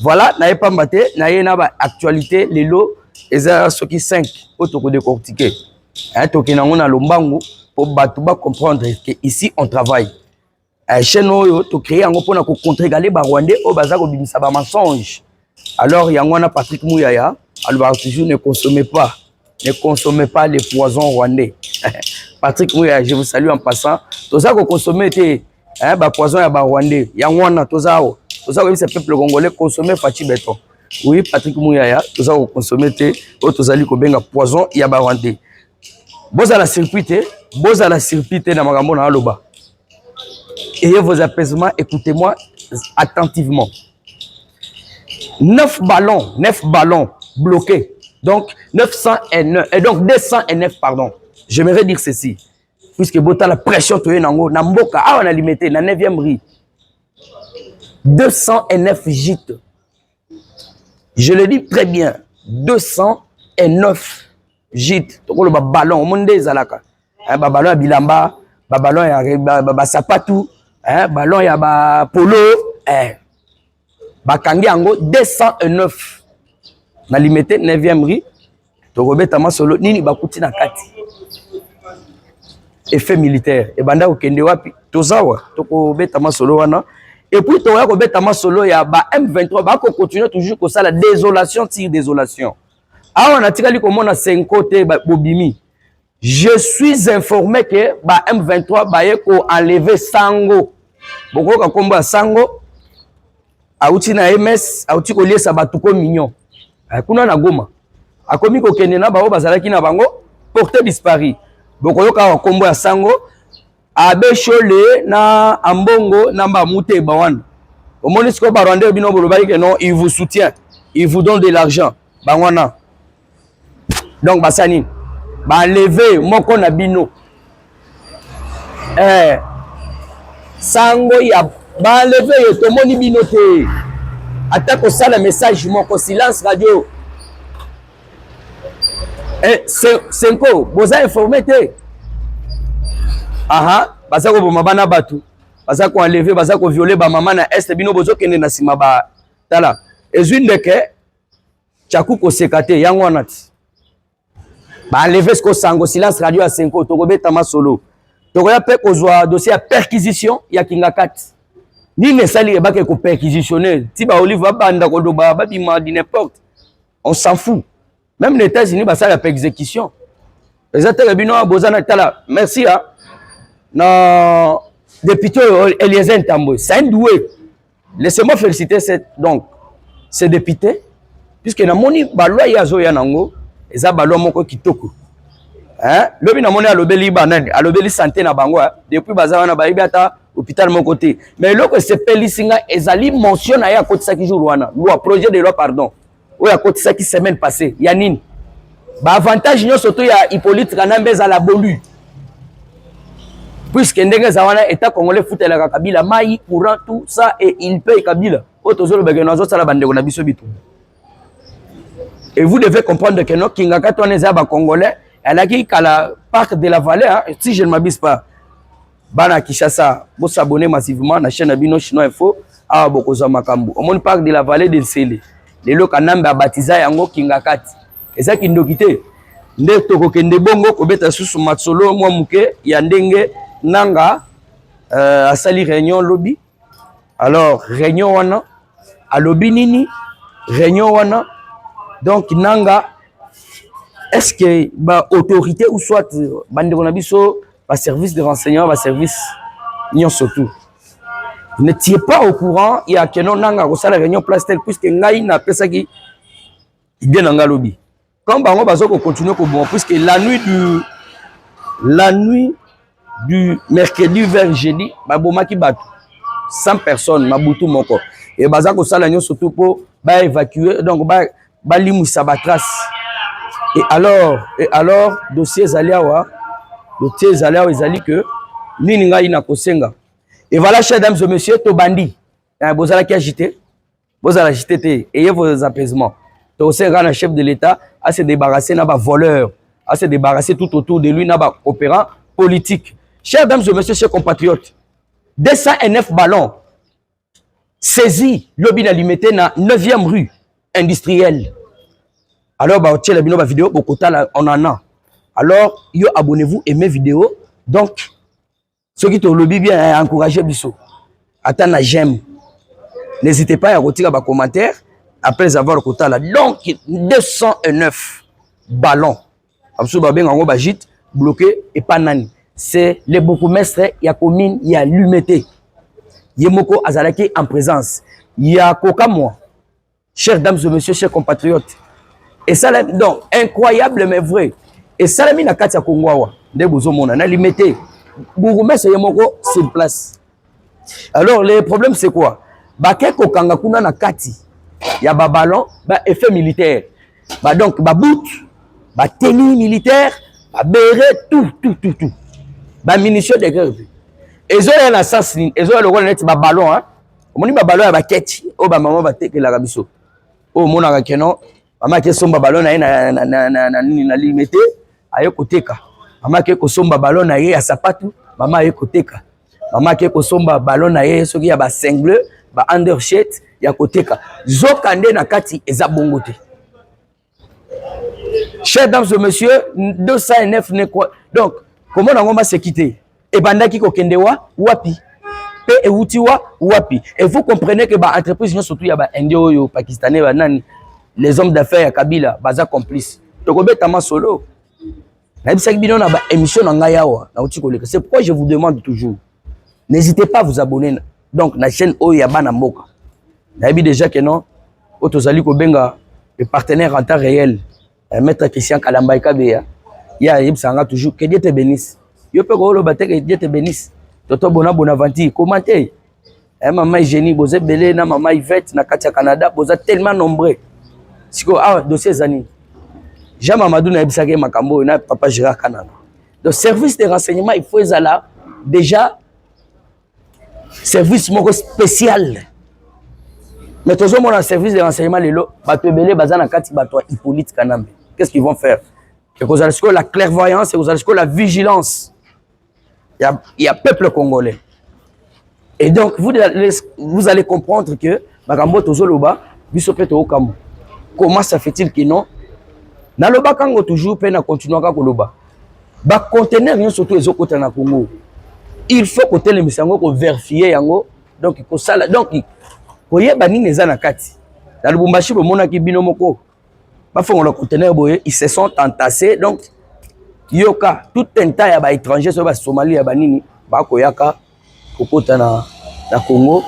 Voilà, n'ayez pas maté, n'ayez pas actualité, les lots, et ça, ceux qui 5, pour te décortiquer. Hein, toki na ngona lombango, pour batouba comprendre que ici on travaille. Chez nous, tu crées un groupe pour contre-égaler les Rwandais au bazar au bimisa ba mensonge. Alors, il y a un Patrick Mouyaya, alors toujours ne consommez pas les poisons rwandais. Patrick Mouyaya, je vous salue en passant. Tout ça que consommer des poisons rwandais. Il y a un tout ça que ce peuple congolais consommer fachi béton. Oui, Patrick Mouyaya, tout ça que consommer des poisons il y a rwandais. Vous à la circuité dans magambo na loba. Ayez vos apaisements, écoutez-moi attentivement. 9 ballons bloqués. Donc 909 et donc 209 pardon. J'aimerais dire ceci. Puisque bota la pression toye nango na mboka a on a limité na 9e rue. 209 gîtes. Je le dis très bien. 209 gîtes. Toko le ballon au monde des alaka. Ba ballon ya bilamba, ba ballon ya ba sapatu, ballon ya ba polo, bakangi yango 209 na limité 9e rue. Tokobeta masolo nini bakuti na kati. Effet militaire et banda okende wapi tozawa tokobeta masolo wana et puis toya kobeta masolo ya ba M23 ba ko continuer toujours ko sala désolation tire désolation. Ah on a tikali komona 5 côté bobimi. Je suis informé que ba M23 ba yeko enlever Sango. Boko ka komba Sango auti na MS auti ko liesa batuko mignon. Kuna na Goma. Akomi ko kende na ba bazalaki na bango porté disparu. Boko yoka wa kombo ya Sango abeshole na ambongo na ba mute bawana. Au moins ce que ba Rwanda bino bolobaki que non, il vous soutient, il vous donne de l'argent. Bangwana. Donc basani ba lever moko na bino. Sango ya ba lever to moni bino te. Attaque ça le message moko silence radio. Senko, vous avez informé te. Aha, baza ko boma bana batu. Baza ko enlever, baza ko violer ba maman na est bino bozo kende na sima ba tala. Ezwinde ke chaku ko sekate yango anati. Ba enlever ce ko Sango silence radio à Senko to ko beta masolo. To ko ya pe ko zwa dossier ya perquisition ya Kingakat. Ni ne sali ba ke ko perquisitionner. Ti ba Olive banda ko do ba bima di n'importe. On s'en fout. Même les États-Unis, ça la exécution. Les États-Unis, merci. Non, député Eliezer Ntambo, c'est un doué. Laissez-moi féliciter ces députés, puisque na moni balwa ya zo ya nango, eza balwa moko kitoko. Lobi na moni alobeli banane, alobeli santé na bango depuis baza na baibi ata hôpital mon côté. Mais loko se pelisinga ezali mention na ya kotisa ki jour wana. Loi projet de loi pardon. Oui, à côté de ça qui semaine passée, Yanine. Bah avantage nous surtout il y a Hippolyte Kanambez à la Bolu. Puisque ndenge zawana état congolais fout la Kabila, maï courant tout ça et il paye Kabila. Auto le bagage ça la bande on a biso bitu. Et vous devez comprendre que non Kingaka toi les aba congolais, elle a qui à la parc de la Vallée si je ne m'abuse pas. Bana Kishasa, vous s'abonner massivement na chaîne Abino Chinois Info à Bokoza Makambu. Au monde parc de la Vallée de Sélé. Les locaux namba baptisé yango Kingakat. Et ça qui nous quitte. Nde toko kende bongo ko beta susu matsolo mwa muke ya ndenge nanga asali réunion lobby. Alors réunion wana a lobby nini réunion wana donc nanga est-ce que ba autorité ou soit bande na biso ba service de renseignement ba service nyon surtout. N'étiez pas au courant, il y a que non nanga ko sala réunion place telle puisque ngai na pesa ki bien nanga lobby. Comme bango bazo ko continuer ko bon puisque la nuit du mercredi vers jeudi ba bomaki batu 100 personnes mabutu moko et baza ko sala nyon surtout pour ba évacuer donc ba limoussa ba trace. Et alors dossier zaliawa ezali que nini ngai na kosenga. Et voilà, chers dames et messieurs, Tobandi, vous allez agiter, vous allez agiter, ayez vos apaisements. Aussi, le chef de l'État à se débarrasser d'un voleur, à se débarrasser tout autour de lui d'un opérant politique. Chers dames et messieurs, chers compatriotes, 209 ballons, saisi lobby na limité na 9e rue industrielle. Alors bah tiens la bino ba vidéo beaucoup on en a. Alors yo abonnez-vous aimez vidéo donc ceux qui te lobby bien encourager biso. Attends j'aime. N'hésitez pas à retirer ba commentaire après avoir côté là. Donc 209 ballons. Absolument bien en bagit bloqué et pas nani. C'est le bourgmestre ya commune ya Lumete. Yemoko Azalaki en présence. Ya Kokamwa. Chers dames et messieurs, chers compatriotes. Et ça, donc, incroyable mais vrai. Et ça, la mina katia Kongwawa. De Bozomona. Na limité. Bourgmestre Yemoko sur place. Alors, le problème, c'est quoi? Bake Kokanga Kuna na kati. Ya ba ballon, ba effet militaire. Ba donc, ba bout, ba tenue militaire, ba béret, tout. Ba munitions de guerre. Ezo ya na sens ezo le rôle net ba ballon hein omoni ba ballon ya ba keti o ba maman ba tekela ka biso o mona ka keno mama ke somba ballon na na limité aye koteka mama ke ko somba ballon na ye ya sapatu mama aye koteka mama ke ko somba ballon na ye soki ya ba single ba undershirt ya koteka zokande na kati eza bongo te. Chers dames et messieurs 209 ne quoi donc comment on va se quitter et bandaki ko kendewa wapi pe eutiwa wapi et vous comprenez que ba entreprise surtout ya ba indio yo pakistanais ba nani les hommes d'affaires ya Kabila baza complice to ko betama solo na bisaki bino na ba émission na ngayawa na uti koleka. C'est pourquoi je vous demande toujours n'hésitez pas à vous abonner donc la chaîne Oyo ya bana mboka na bi déjà que non otozali ko benga le partenaire en temps réel maître Christian Kalamba Kabeya ya yebsanga toujours que Dieu te bénisse. Yo pe ko lo batte que Dieu te bénisse. Toto Bonaventure commentez. Maman Génie boze belé na maman Yvette na Katia Canada boza tellement nombreux. Siko dossier zani. Jean Mamadou na bisake makambo na papa Gérard Kanana. Donc service de renseignement il faut ezala déjà service moko spécial. Mais toujours mon service de renseignement lelo bato belé bazana kati bato Hippolyte Kanambe. Qu'est-ce qu'ils vont faire? Que vous allez la clairvoyance et vous allez la vigilance. Il y a peuple congolais. Et donc, vous allez comprendre que Makambo Tozoloba, Bisopeto Okamu. Comment ça fait-il que non? Naloba Kango toujours peine à continuer à Koloba. Ba conteneur rien surtout les autres na Congo. Il faut que les misango ko vérifier yango. Donc il faut ça donc koye bani neza na kati. Dans le Bumbashi bo mona ki binomoko. Ba font le conteneur boye, ils se sont entassés donc yoka tout un tas ya ba étranger so ba Somalie ya banini ba koyaka kokota na Congo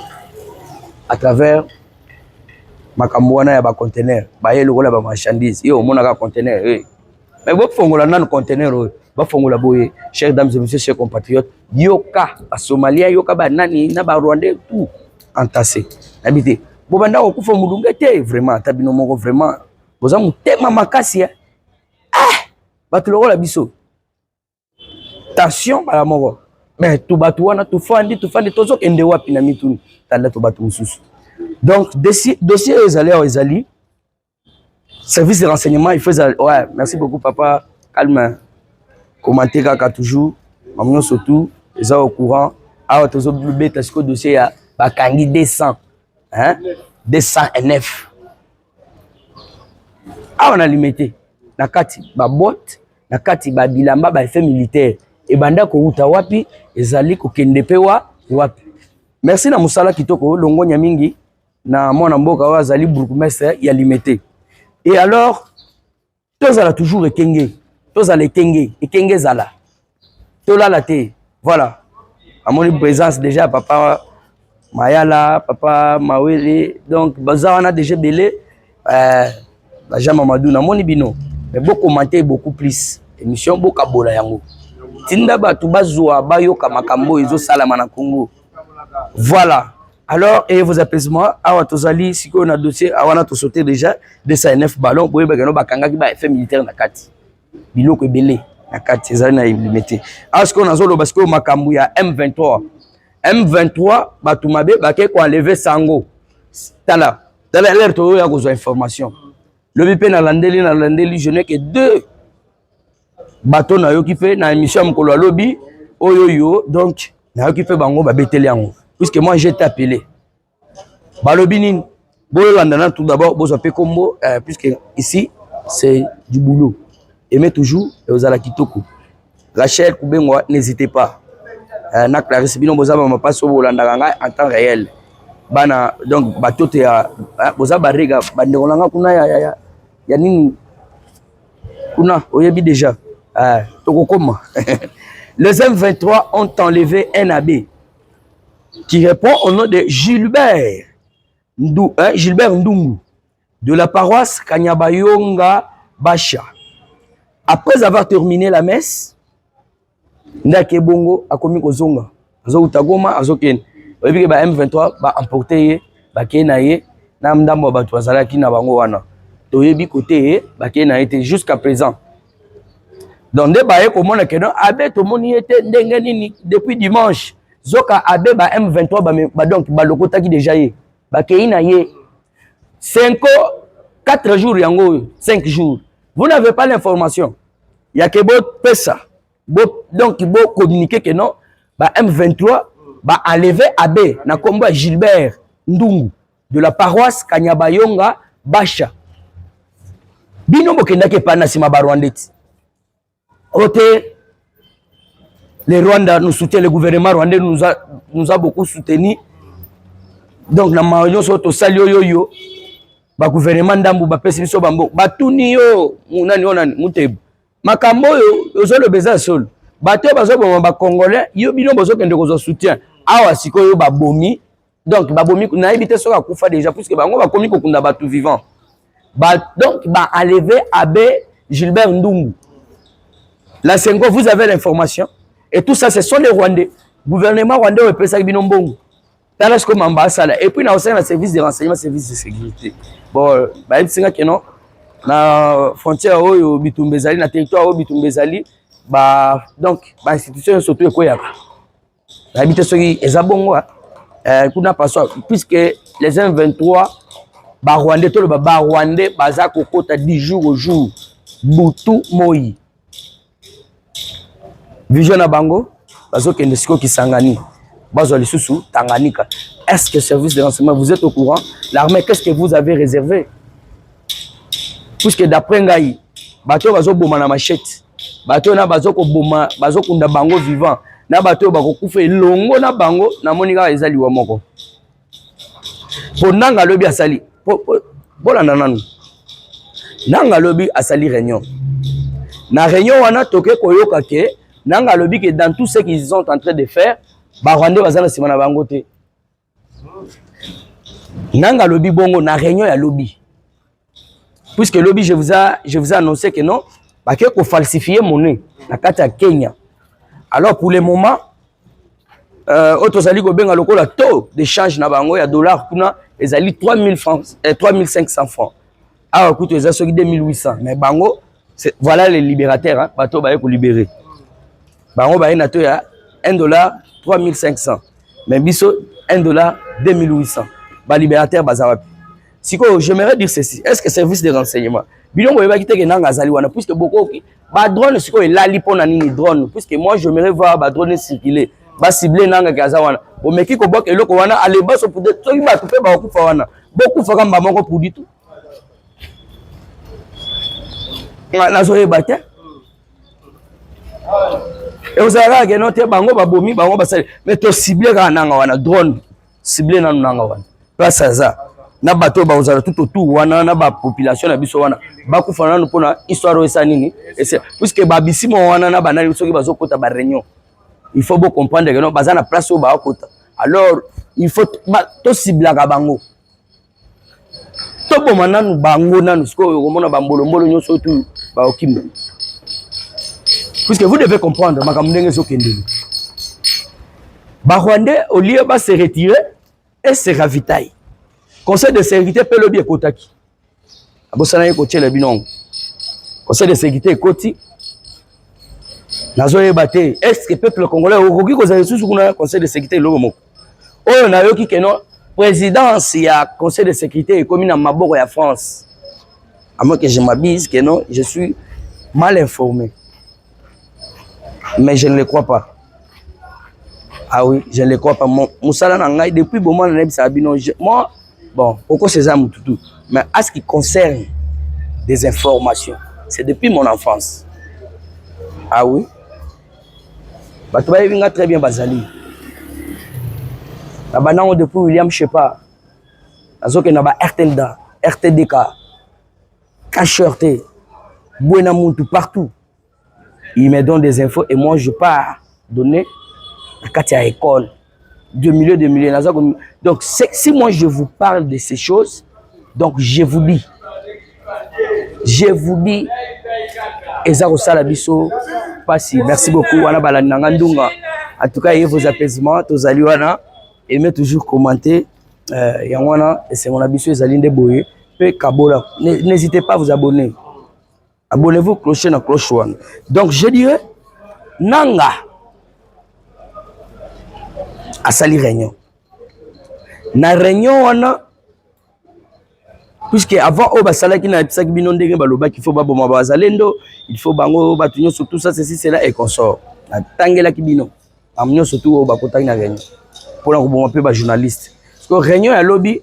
à travers makamwana ya ba conteneur ba yelo kola ba marchandise yo mona ka conteneur mais bo fongola nan conteneur ba fongola boye. Chers dames et messieurs chers compatriotes yoka ba Somalia yoka ba nani na ba Rwandais tout entassé habité bo banda ko kufa mulunga te vraiment tabino moko vraiment boza mutema makasi ya batuloko la biso tension bala moko mais tout batu wana tout fandi tozo kende wapi na mituni tanda to batu mususu. Donc dossier ezali service de renseignement il faut ouais merci beaucoup papa calme commenter kaka toujours maman surtout ils sont au courant awa tozo beta siko dossier ya bakangi 200 hein 209 awa na limité na kati ba botte na kati ba bilamba ba effet militaire et banda ko uta wapi ezali ko kendepewa wapi. Merci na musala kitoko longonya mingi na mwana mboka wa zali bourgmestre ya limité. Et alors tozala toujours ekenge tozala ekenge zala tolala te voilà à mon présence déjà papa Mayala papa Mawele donc baza on a déjà belé Jean Mamadou na moni bino mais beaucoup commenter beaucoup plus émission beaucoup abola yango tinda batu bazwa bayoka makambo ezo salama na Congo. Voilà alors et vos apaisements awa tozali siko na dossier awana to sauter déjà 209 ballons boye bagano bakanga ki ba effet militaire na kati biloko ebele na kati ezali na limité asko nazolo parce que makambo ya M23 batu mabe bake ko enlever sango tala l'air to ya ko information le BP na landeli je n'ai que 2 bateaux na occupé na émission mkolo lobby oyoyo donc na occupé bango ba beteli yango puisque moi j'ai été appelé Balobinin, Bolandana tout d'abord, Bozope Combo, puisque ici, c'est du boulot. Aimez toujours et aux Alakitoko. Rachel Koubengwa, n'hésitez pas. Na Clarisse Bino Bozaba m'a pas sur Bolandanga en temps réel. Bana, donc, Batote à Bozaba Rega, Banderolanga Kuna ya nini Kuna, oyebi déjà. Tokokoma. Les M23 ont enlevé un abbé qui répond au nom de Gilbert Ndungu de la paroisse Kanyabayonga Basha. Après avoir terminé la messe, Ndake Bongo a commis Kozonga. Azo Utagoma, Azo Ken. Oyebi ba M23 ba emporté ba kenaye na mdambo batu azalaki na bango wana. Toyebi côté ba kenaye était jusqu'à présent. Donc des baye comment que non abbé tout monde était ndenge nini depuis dimanche. Zoka abbé ba M23 ba donc ba lokota ki déjà yé. Ba keina yé 4 jours yango 5 jours. Vous n'avez pas l'information. Il y a que beau pesa. Donc il faut communiquer que non ba M23 ba enlever abbé na kombo Gilbert Ndungu de la paroisse Kanyabayonga Basha. Bino bokenda ke pana sima ba Rwandais. Côté les Rwandais nous soutiennent, le gouvernement rwandais nous a beaucoup soutenu. Donc na maño soto salio yo ba gouvernement ndambu ba pesi biso bambo batuni yo munani onani mutebu makambo yo zo le beza sol bato bazo ba congolais yo bino bozo kende ko soutien awa sikoyo ba bomi donc ba bomi na ebité soka kufa déjà puisque bango ba komi ko kunda batu vivant donc ba enlever abbé Gilbert Ndungu. La Sengo, vous avez l'information. Et tout ça, ce sont les Rwandais. Le gouvernement rwandais est prêt à faire bon. Et puis, il y a aussi un service de renseignement, service de sécurité. Bon, il y a non, la frontière au Bitumbezali, la territoire au Bitumbezali, donc, l'institution est surtout quoi. L'habité sur les Zabongo, puisque les M23, Rwandais, tout le Rwandais, Bazak au côté 10 jours au jour, Boutou Moï. Vision à Bango, Bazo Kendesiko qui s'engani, Bazo Lissousou, Tanganyika. Est-ce que le service de renseignement, vous êtes au courant? L'armée, qu'est-ce que vous avez réservé? Puisque d'après Ngaï, Bato Bazo Boma na machette, Bato na Bazo Boma, Bazo Kunda Bango vivant, na Bato Bako Koufe Longo na Bango, na Monika Ezali Wamoko. Pour Nanga Lobi Asali, pour Nananu, Nanga Lobi Asali Réunion. Na Réunion, on a toqué Koyoka ke. Nanga lobby que dans tout ce qu'ils sont en train de faire, Rwandais bazana simana bangote. Nanga lobby bongo na réunion ya lobby. Puisque lobby je vous ai annoncé que non, parce que falsifier monnaie na kati ya Kenya. Alors pour le moment, autosali ko benga lokola taux d'échange na bango ya dollar kuna ezali 3000 francs 3500 francs. Ah écoute ezali soki 2800 mais bango voilà les libérateurs hein, bato ba ko libérer. Bango ba ina to ya $1 3500 mais biso $1 2800 ba libérateur bazawapi. Siko j'aimerais dire ceci, est-ce que service de renseignement bilongo yeba kite ke nanga zali wana puisque beaucoup ba drone siko elali pona nini drone puisque moi j'aimerais voir ba drone circuler ba cibler nanga kaza wana o meki ko boka eloko wana ale baso pour de toki ba tupe ba kufa wana beaucoup faka mbama ko pour du tout na zo ebate. Et vous avez que notre bango babomi bango basali mais to cibler nanga wana drone cibler na nanga wana place ça na bato ba uzala tout autour wana na ba population na biso wana bakufa na pona histoire esa nini et c'est puisque babisimo wana na banali soki bazokota ba réunion il faut bien comprendre que non bazana place au ba kota alors il faut to cibler ka bango to bomana nu bango nanu siko komona bambolo mbolo nyoso tu ba okimba. Puisque vous devez comprendre, Rwandais, au lieu de se retirer et se ravitailler. Conseil de sécurité peut le bien Kotaki. Conseil de sécurité Koti. Est-ce que le peuple congolais a un conseil de sécurité? On a eu qui non présidence, il y a conseil de sécurité comme dans Maboro et France. À moins que je m'abuse que non, je suis mal informé. Mais je ne le crois pas. Ah oui, je ne le crois pas. Moussala Nangaï, depuis le moment où moi, bon, pourquoi c'est ça, Moutoutou? Mais à ce qui concerne des informations, c'est depuis mon enfance. Ah oui? Bah, tu vas très bien, Bazali. Là-bas, depuis William, je sais pas. Là, RTDK, KHRT, Buena Muntu, partout. Il me donne des infos et moi, je pars donner à Katia école. De milliers. Donc, si moi, je vous parle de ces choses, donc je vous dis, Ezaro Salabiso, Passi, merci beaucoup, Wana Balanangandunga. En tout cas, il y a vos apaisements, tous aliwana, aimez toujours commenter. Yangwana, et c'est mon abisso, Ezaline de Boye, pe Kabola. N'hésitez pas à vous abonner. Abonnez-vous, clocher na cloche one. Donc, je dirais, Nanga, à sali réunion. Na réunion, wana, puisque avant au basala qui n'a pas binondé baloba qu'il faut baboma bazalendo, il faut bango batunyo surtout ça ceci cela et consort. Na tangela kibino. Amnyo surtout au bakotang na réunion. Pour la roboma pe ba journaliste. Parce que réunion à lobby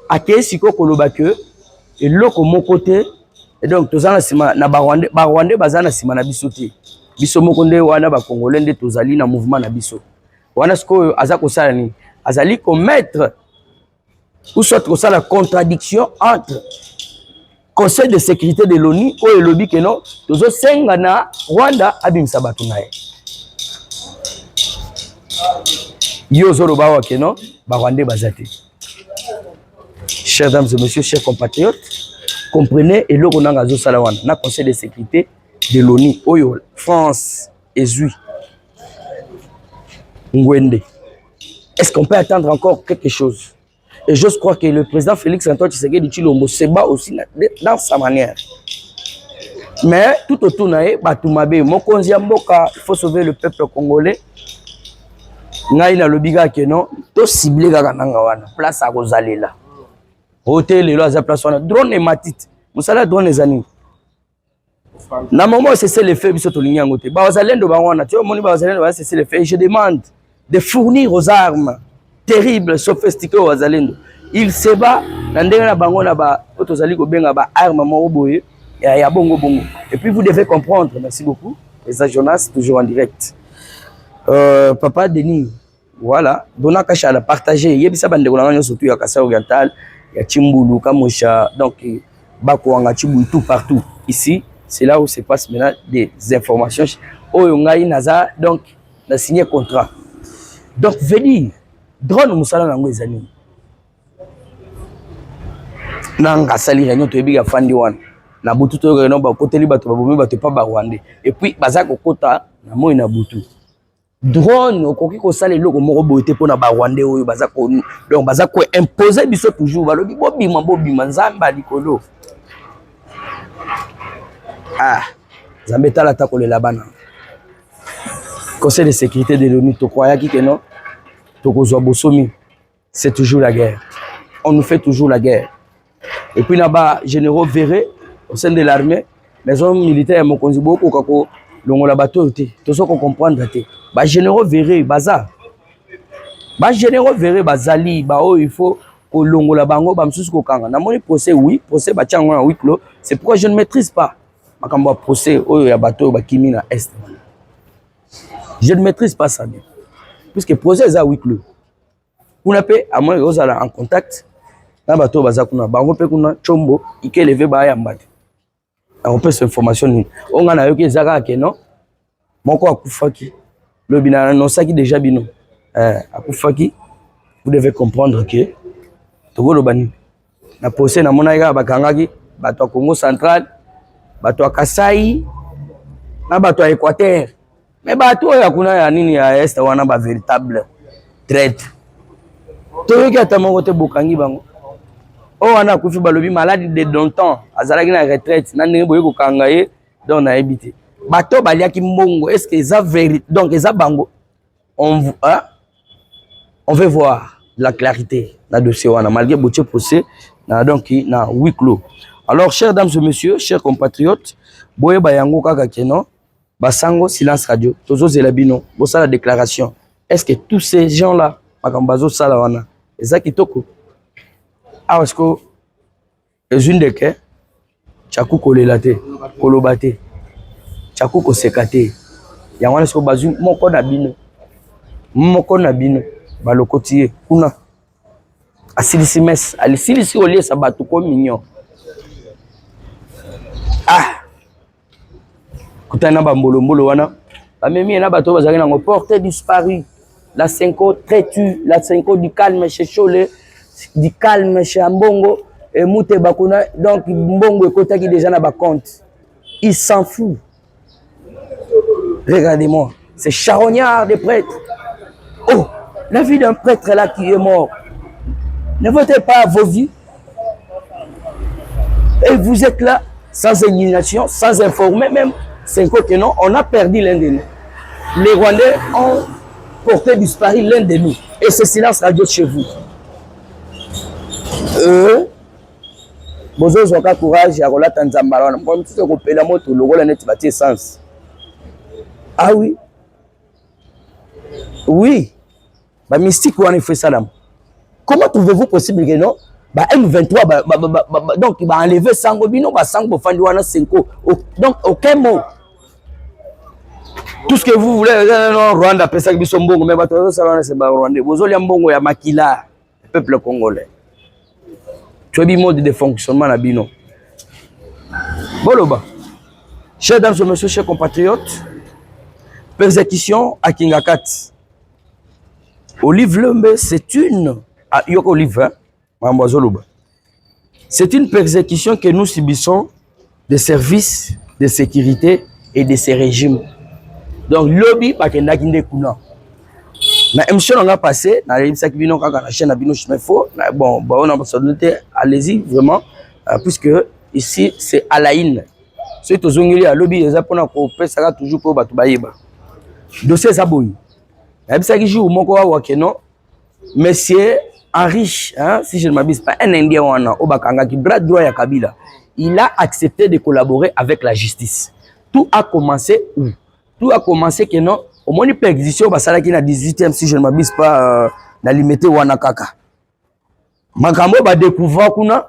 a siko koloba que et loko mon côté et donc tozana sima na Rwandais bazana sima na bisoté. Biso mokonde wana ba congolais nde tozali na mouvement na biso. Wana siko azako sala ni azali commettre ou soit que ça la contradiction entre Conseil de sécurité de l'ONU et le lobby que non, tous senga na Rwanda abimisa batu nae. Yo zoro bawa que non, ba Rwandais bazate. Chers dames et messieurs, chers compatriotes, comprenez et loko nanga zo salawana na Conseil de sécurité de l'ONU oyo France ezui Ngwende. Est-ce qu'on peut attendre encore quelque chose? Et j'ose croire que le président Félix Antoine Tshisekedi Tshilombo se bat aussi dans sa manière. Mais tout autour nae batumabe mokonzi mboka, il faut sauver le peuple congolais. Ngai na lobiga ke non to ciblé kaka nanga wana place à Rosalela. Hôtel le loza place wana drone et matite. Musala drone ezani. Na moment c'est le fait biso to linya ngote. Ba Rosalendo ba wana tu moni ba Rosalendo ba c'est le fait. Je demande de fournir aux armes terrible, sophistiqué aux Azalendo. Il se bat, na bango na ba otozali ko benga ba arme mo boye ya bongo bongo. Et puis vous devez comprendre, merci beaucoup. Les Jonas toujours en direct. Papa Denis, voilà, dona kasha la partager. Yebisa bande ko ngana surtout ya Kasai Oriental, ya Chimbulu, Kamosha, donc Bakoanga Chimbulu tout partout. Ici, c'est là où se passe maintenant des informations. Oyo ngai naza donc na signé contrat. Donc venir drone musala nango ezani nanga sali réunion to ebiga fandi wana na butu to réunion ba koteli bato babomi bato pa ba Rwandais et puis baza kokota na moi na butu drone okoki ko sala eloko moko boyete pona ba Rwandais oyo baza ko donc baza ko imposer biso toujours balobi bobima nzamba likolo zambeta ta kolela bana Conseil de sécurité de l'ONU to croyaki que non. C'est toujours la guerre. On nous fait toujours la guerre. Et puis là-bas, généraux verrés au sein de l'armée, les hommes militaires, mon conzibo, kokako, longola bateau, tout ça qu'on comprend. Bah généraux verrés, bazar. Bah généraux verrés, bazali, bah oh il faut que longola bango, bah m'sous kokanga. Na mon procès oui, procès bah tiens en huis clos. C'est pourquoi je ne maîtrise pas. Ma kamba procès, oh ya bateau, bah kimi na est. Je ne maîtrise pas ça bien. Puisque procès est à huis clos. Vous n'avez à moins que en contact. Dans le bateau, bango pe kuna chombo, ike levé ba yambate. On peut cette information. On a eu que zaka ke non. Moko akufaki. Le bina non ça qui déjà bino. Akufaki. Vous devez comprendre que togo lo bani. Na procès na monaiga bakangaki, bato Congo central, bato Kasai, na bato Équateur. Mais bato ya kuna ya nini ya est wana ba véritable traître. Toyo ki atamongo te bokangi bango. O wana kufi balobi malade de longtemps, azalaki na retraite, na ndenge boye ko kanga ye donc na ebité. Bato baliaki mbongo, est-ce que ça vérité donc eza bango on veut voir la clarité na dossier wana malgré botier procès na donc na huis clos. Alors chers dames et messieurs, chers compatriotes, boye bayango kaka keno Basango, silence radio. Tozo Zelabino, bossa la déclaration. Est-ce que tous ces gens-là, Makambazo Salawana, Ezaki Toko, parce que une de que chaku kolelate kolobate chaku kosekate ya wana so bazu moko na bino balokotie kuna asilisi mes alisilisi olie sabatu ko mignon kutana ba mbolo wana bamemi na bato bazaki nango porté disparu la 5 traitu la 5 du calme chez Cholet du calme chez Ambongo et Mouté Bakuna donc Mbongo ekotaki déjà na ba compte il s'en fout. Regardez-moi, c'est charognard des prêtres. Oh, la vie d'un prêtre là qui est mort. Ne votez pas vos vies. Et vous êtes là, sans indignation, sans informer même. C'est que non, on a perdu l'un de nous. Les Rwandais ont porté disparu l'un de nous. Et ce silence radio chez vous. Bozo zoka courage ya kolata nzambala wana. Kwa mtu kopela moto lokola neti batie sens. Ah oui. Oui. Ba mystique wana fait salam. Comment trouvez-vous possible que non? Ba M23 donc il va enlever sango bino ba sango fandi wana 5. Donc aucun mot. Tout ce que vous voulez non Rwanda pesa biso mbongo mais bato ça c'est ba Rwandais. Bozoli mbongo ya makila peuple congolais. Tu as mode de fonctionnement na bino. Boloba. Chers dames et messieurs, chers compatriotes, persécution à Kingakat. Olive Lembe, c'est une c'est une persécution que nous subissons des services de sécurité et de ces régimes. Donc lobby bakenda kinde kuna. Na émission on a passé na l'émission bino kaka na chaîne na bino chemin faux. Bon, on a noté, allez-y vraiment puisque ici c'est Alain. C'est to zongeli à lobby eza pona ko pesa toujours pour batu bayeba. Dossier ça boy. Na bisa ki jour moko wa keno monsieur Henri, hein, si je ne m'abuse pas, un Indien wana obakanga qui bras droit ya Kabila. Il a accepté de collaborer avec la justice. Tout a commencé où? Tout a commencé que non, au moins une perquisition basala qui na 18e si je ne m'abuse pas na limité wana kaka. Makambo ba découvrir kuna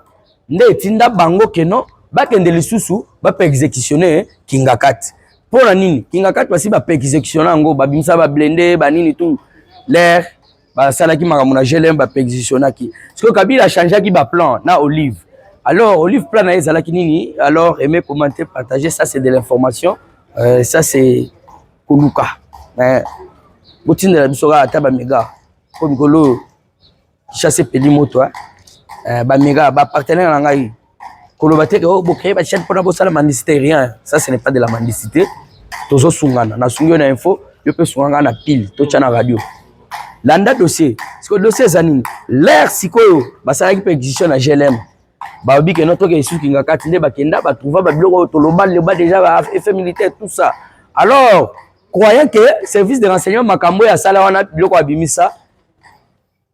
nde tinda bango que non, ba kende lisusu ba perquisitionner Kingakat. Pour la nini Kingakat basi ba perquisitionner ngo ba bimsa ba blender ba nini tout l'air ba sala ki makamuna gelem ba perquisitionner ki. Parce que Kabila a changé ki ba plan na Olive. Alors Olive plan na ezala ki nini? Alors aimez, commenter, partager, ça c'est de l'information. Ça c'est Koluka. Botine la bisoga ataba mega. Comme golo chasser peli moto ba mega ba partenaire na ngai. Kolobate ko bokay ba chat pona bosala mendicité rien. Ça ce n'est pas de la mendicité. Tozo sungana na sungyo na info, yo pe sungana na pile, to chana radio. Landa dossier. Parce que le dossier zanine. L'air sikoyo basala ki perquisition na GLM. Ba obi ke noto ke isu Kingakat nde bakenda ba trouva ba biloko to loba le ba déjà ba effet militaire tout ça. Alors, croyant que service de renseignement makambo ya sala wana biloko abimisa.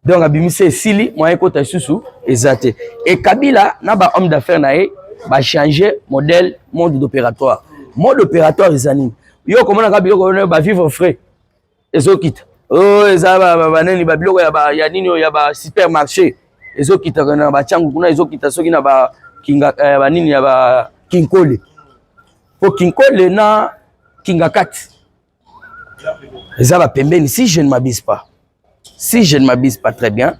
Donc abimisa sili moyen kota susu ezate. Et Kabila na ba homme d'affaires nae ba changer modèle mode opératoire. Mode opératoire zanine. Yo komona ka biloko ba vivre frais. Ezokita. Oh ezaba banani ba biloko ya nini ya ba supermarché. Ezokita kana ba changu kuna ezokita soki na ba kinga ba nini ya ba kinkole. Po kinkole na Kingakat. Ezaba pembeni si je ne m'abuse pas. Si je ne m'abuse pas très bien.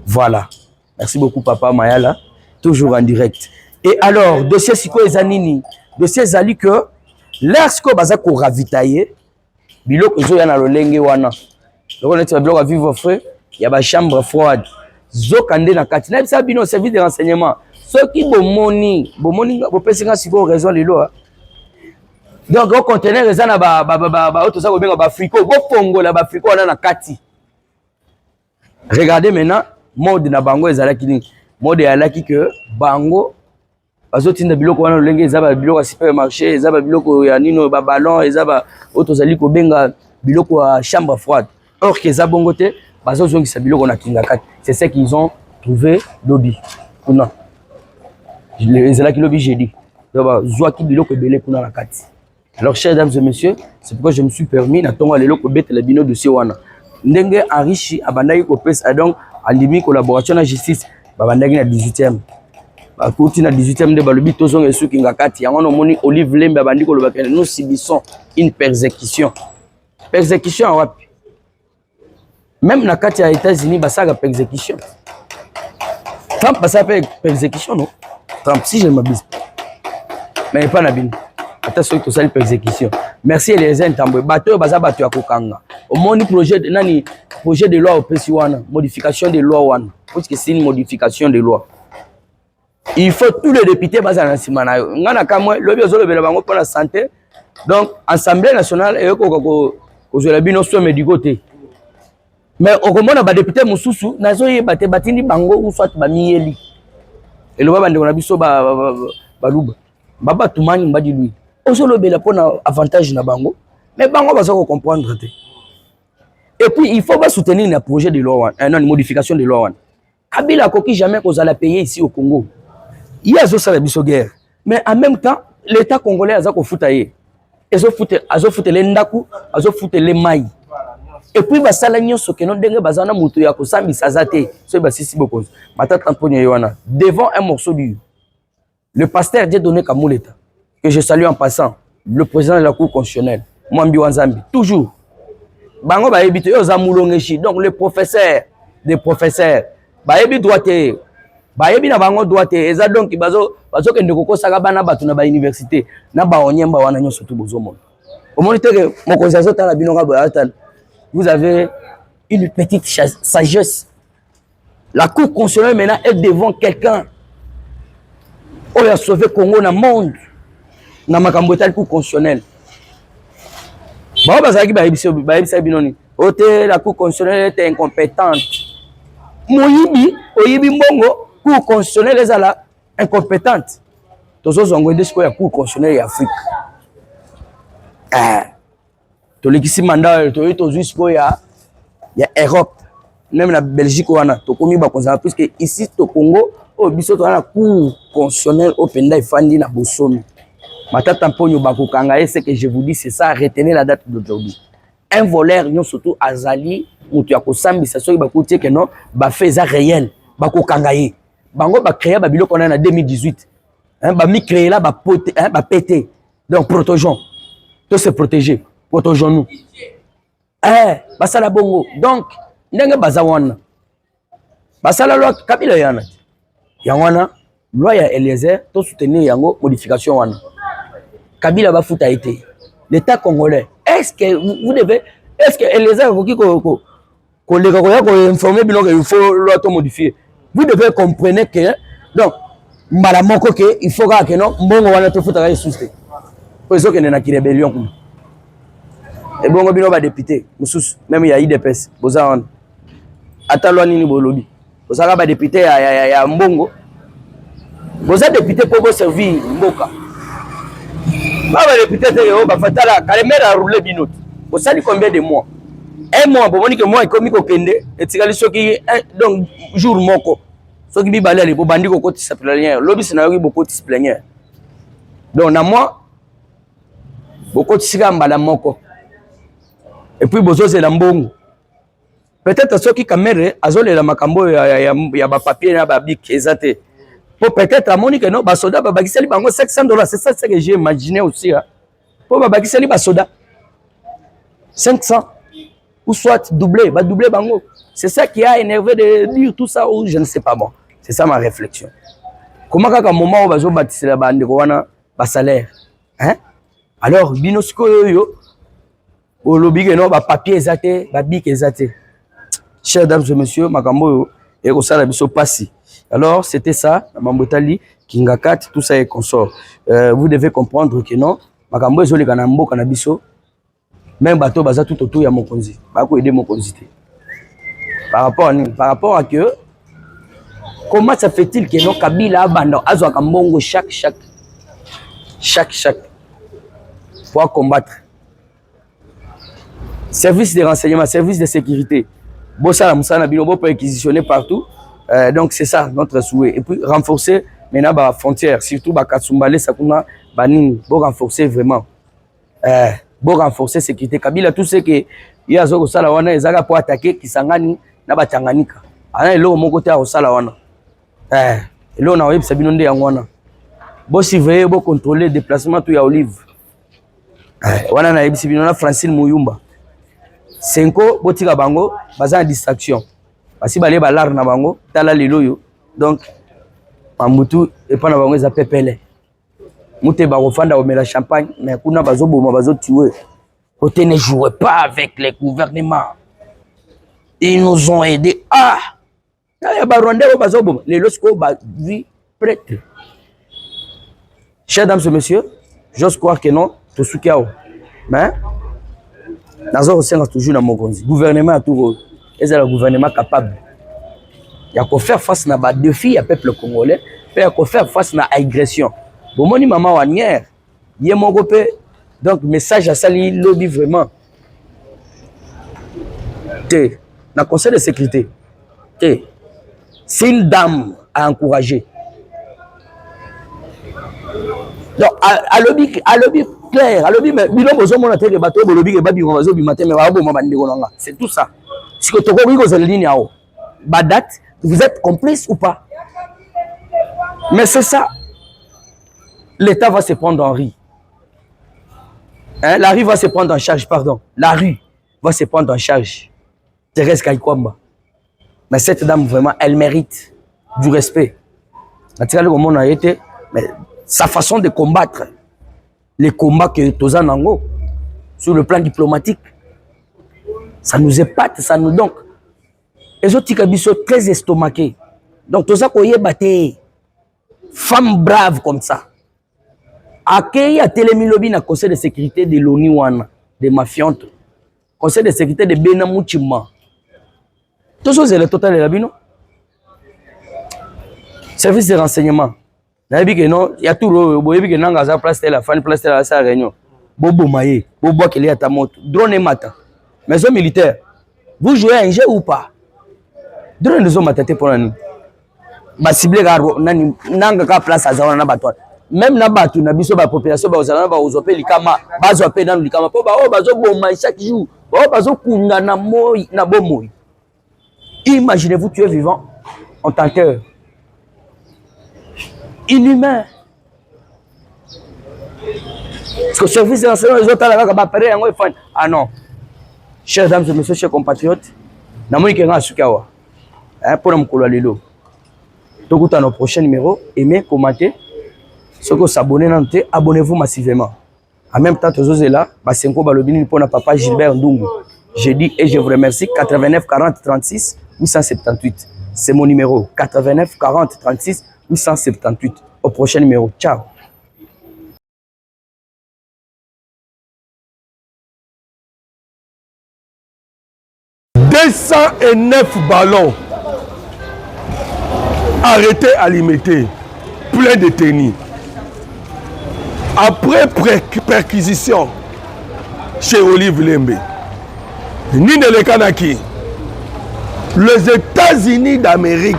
Voilà. Merci beaucoup papa Mayala, toujours en direct. Et alors dossier siko ezanini. Dossier zali que lorsque baza ko ravitailler biloko zo ya na lolenge wana. Donc on est biloko à vivre frais, il y a ba chambre froide. Zokande na kati na bisa bino service de renseignement. Ceux qui bomoni pesinga siko raison lelo. Donc au conteneur ezana ba auto ça ko benga ba frico, bo fongola ba frico wana na kati. Regardez maintenant mode na bango ezalaki ni mode ya laki que bango bazotinda biloko wana lolenge ezaba biloko ya supermarché, ezaba biloko ya nino ba ballon, ezaba auto zali ko benga biloko ya chambre froide. Or que za bongo te bazozongisa biloko na Kingakat. C'est ce qu'ils ont trouvé lobby. Kuna. Ezalaki lobby j'ai dit. Donc zwaki biloko belé kuna na kati. Alors chers dames et messieurs, c'est pourquoi je me suis permis na tonga lelo ko bete le bino dossier wana. Ndenge enrichi abandaki ko pesa donc andimi collaboration na justice babandaki na 18e bakuti na 18e nde balobi tozonga esuki ngakati yango nomoni Olive Lembe abandi koloba ke nous subissons une persécution wapi même na kati ya États-Unis basaka persécution Trump basaka persécution non Trump si je ne m'abuse mais pas na bino ata soki tosali persécution merci Eliezer Ntambwe bato oyo baza bato ya kokanga omoni projet de loi opesi wana modification de loi wana parce que c'est une modification de loi il faut tous les députés baza na nsima na yo ngana kamwe lobi ozolobela bango mpo na santé donc assemblée nationale eyokoka kozwela bino soin médicaux te mais okomona badepute mosusu nazoyeba te batindi bango ou soit bamiyeli eloba bandeko na biso baluba babatumani mbadi lui ozolobela mpona avantage na bango mais bango baza comprendre te et puis il faut soutenir le projet de loi non une modification de loi wana Kabila akoki jamais kozala payer ici au Congo il y a ça la biso guerre mais en même temps l'état congolais aza kofuta ye azofuta le ndaku azofuta le mai et puis basala nyonso ke non ndenge bazana mutu ya kosambisa zate so basisi bokozo matata mponyo yona devant un morceau du le pasteur Dieudonné Kamuleta que je salue en passant le président de la cour constitutionnelle Mwambi Wanzambi toujours bango bayebi to yo za mulongeshi donc le professeur des professeurs bayebi droite bayebi na bango droite eza donc bazo kende kokosaka bana batu na ba université na ba onyemba wana nyonso tu bozomona omoni teke mokonzi azotala bino ngabo atala vous avez une petite sagesse la cour constitutionnelle maintenant est devant quelqu'un qui a sauvé Congo dans le monde na makambo etali cour constitutionnelle ba bazaki bayebisa binoni ote la cour constitutionnelle était incompétente oyibi mbongo cour constitutionnelle ezala incompétente tozozongo ende sikoyo ya cour constitutionnelle ya Afrique tolekisi mandat toyi tozwi sikoyo ya Europe même na Belgique wana tokomi bakonzala puisque ici to Congo o biso to na cour constitutionnelle openda efandi na bosomi matata mponyo bakokanga c'est que je vous dis c'est ça retenez la date d'aujourd'hui un voleur non surtout azali mutu ya kosambisa soki bakutie que non ba fait réel bakokanga ye bango ba créer ba biloko na 2018 ba mi créer là ba pote ba péter donc protégeons tous se protéger protégeons nous basala bongo donc ndenge bazawana basala loi Kabila yana yangwana loi ya Eliezer to soutenir yango modification wana Kabila va foutre été l'état congolais est-ce que Eliezer ko informer bino que il faut loi to modifier vous devez comprendre que donc mbala moko que il faut que non mbongo wana to foutre ka souste pour ça que na ki rébellion kuma et bongo bino ba député mususu même ya IDPS boza wana ata loi nini bolobi boza ba député ya mbongo boza député pour servir mboka baba député te ba fatala kalemera rouler binot boza combien de mois un mois bon moni que moi komi ko kende etikali soki donc jour moko soki bi balale bo bandi ko kotisa plénière lobi sina yoki boko kotisa plénière donc na moi boko kotisa mbala moko et puis bozo c'est la mbongo peut-être soki kamere azolela makambo ya ba papier na ba bic ezate pour peut-être à Monique non ba soda ba bakisali bango $500 c'est ça que j'ai imaginé aussi pour ba bakisali ba soda 500 ou soit doubler bango c'est ça qui a énervé de dire tout ça ou je ne sais pas bon c'est ça ma réflexion comment qu'à un moment où bazo bâtir la bande wana ba salaire hein alors binosco yo au lobby que non ba papier ezate ba bic ezate chers dames et messieurs makambo yo et au sala biso passi alors c'était ça mambotali kingakat tout ça et consort vous devez comprendre que non makambo ezoleka na mboka na biso même bateau baza tout autour ya mokonzi ba ko aider mokonzi te par rapport à que comment ça fait-il que non Kabila abanda azwa kambongo chaque pour combattre service de renseignement service de sécurité bossa la musana bino bo perquisitionner partout donc c'est ça notre souhait et puis renforcer maintenant ba frontière surtout ba Katsumbale sakuna banini bo renforcer vraiment bo renforcer sécurité Kabila tout ce que il y a zoko sala wana ezaka pour attaquer Kisangani na Batanganyika ana eloko moko te au sala wana là on a ça binonde yangwana. Bo surveiller, bo contrôler déplacement tout ya Olive. Wana na yebisi binona Francine Muyumba. Senko botika bango baza en distraction. Basi balé balar na bango tala lelo yo. Donc mamutu et pas na bango za pepele. Mute ba refanda o mela champagne mais kuna bazo boma bazo tuer. Côté ne jouez pas avec les gouvernements. Ils nous ont aidés. Ah! Ya ba Rwandais o bazo boma lelo sko ba vie prêtre. Chers dames et messieurs, j'ose croire que non, tout ce qu'il y a. Mais, nous sommes toujours dans mon conseil. Le gouvernement a tout rôle. Et c'est le gouvernement capable. Il y a qu'à faire face à des défis au peuple congolais. Il y a qu'à faire face à l'agression. Bon, moi, maman, il y a mon groupe. Donc, message à ça, il lobby vraiment. Dans le conseil de sécurité, c'est une dame à encourager. Donc, à lobby clair, à lobby, mais c'est tout ça. Si vous êtes complice ou pas? Mais c'est ça. L'État va se prendre en riz. Hein? La rue va se prendre en charge, pardon. La rue va se prendre en charge. Thérèse Kaikwamba. Mais cette dame, vraiment, elle mérite du respect. Mais sa façon de combattre les combats que Toza Nango sur le plan diplomatique, ça nous épate, ça nous donc. Les autres sont très estomaqués. Donc Toza Koye Bate, femme brave comme ça. Accueilli à Télémilobi na conseil de sécurité de l'ONU wana, de Mafiante, conseil de sécurité de Benamouchima. Tout ça c'est le total de la bino. Service de renseignement. Il y a tout le place de la fin, place de la réunion. Bobo Maye, Bobo qui est à ta moto, drone et matin. Maison militaire, vous jouez un jeu ou pas? Drone nous ont maté pour nous. Bah ciblé garo, nanga ka place à Zawana Batouan. Même na batu na biso ba population ba ozana ba ozope likama, ba zope dans likama po ba o bazo boma chaque jour. Ba bazo kunga na moy na bomoy. Imaginez-vous tu es vivant en tant que inhumain. Parce que le service de l'enseignement, les autres, ah non. Chers dames et messieurs, chers compatriotes, nous avons un Sukawa. Pour nous colorier. Donc, dans nos prochains numéros, aimez, commentez. Ceux qui sont abonnés, abonnez-vous massivement. En même temps, tous ceux là, Basenko Balobini pour notre papa Gilbert Ndungu. Je dis et je vous remercie. 89 40 36 878. C'est mon numéro. 89 40 36 878. Au prochain numéro. Ciao. « 209 ballons arrêtés à limiter, plein de tennis. Après perquisition chez Olive Lembe, Nine le Kanaki, les États-Unis d'Amérique